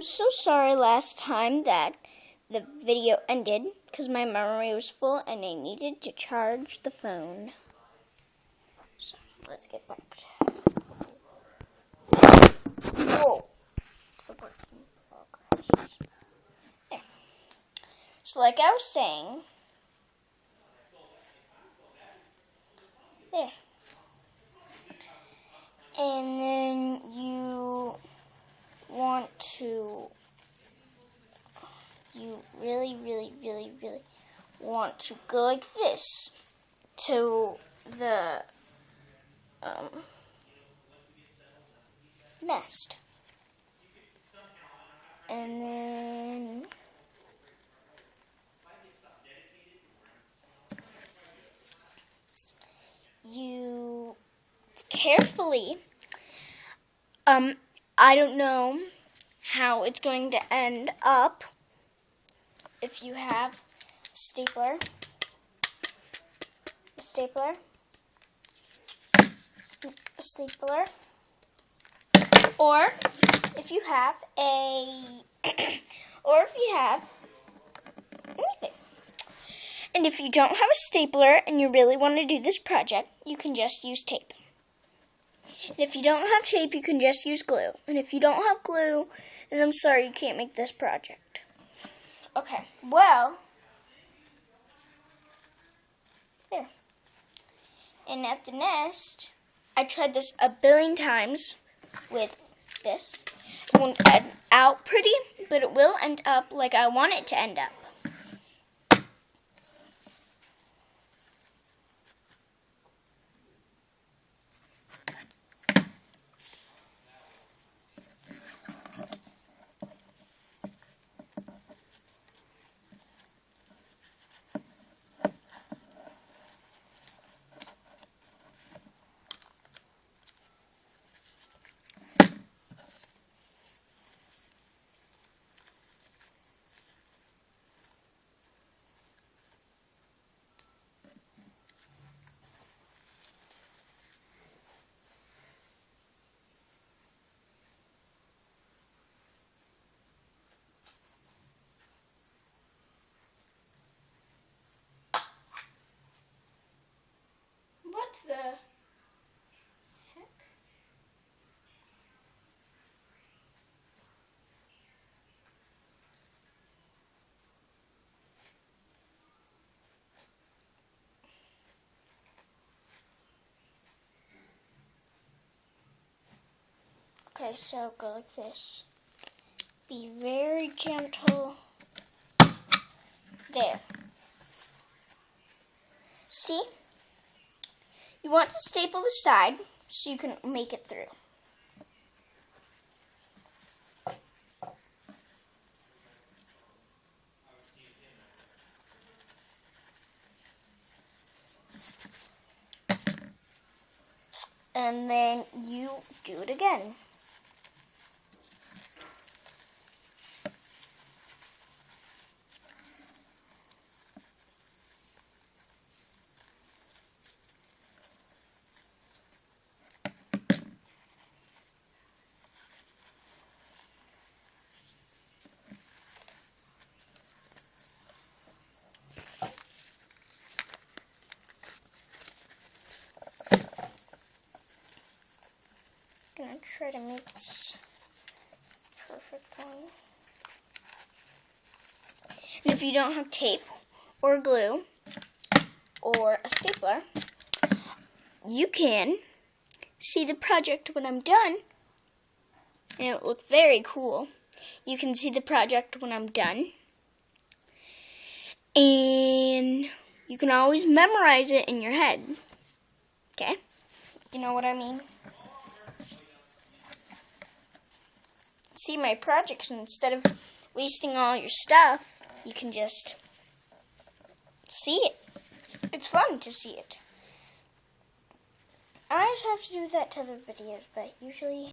So sorry last time that the video ended because my memory was full and I needed to charge the phone. So let's get back to the work in progress. There. So like I was saying, there. And then you really want to go like this to the nest. And then you carefully, I don't know how it's going to end up. If you have a stapler, or if you have anything. And if you don't have a stapler and you really want to do this project, you can just use tape. And if you don't have tape, you can just use glue. And if you don't have glue, then I'm sorry, you can't make this project. Okay, well, there. And at the nest, I tried this a billion times with this. It won't end out pretty, but it will end up like I want it to end up. What the heck? Okay, so go like this. Be very gentle. There. See? You want to staple the side so you can make it through. And then you do it again. I'm gonna try to make this perfect one. And if you don't have tape or glue or a stapler, you can see the project when I'm done, and it will look very cool. You can see the project when I'm done, and you can always memorize it in your head. Okay? You know what I mean? See my projects, and instead of wasting all your stuff, you can just see it. It's fun to see it. I just have to do that to other videos, but usually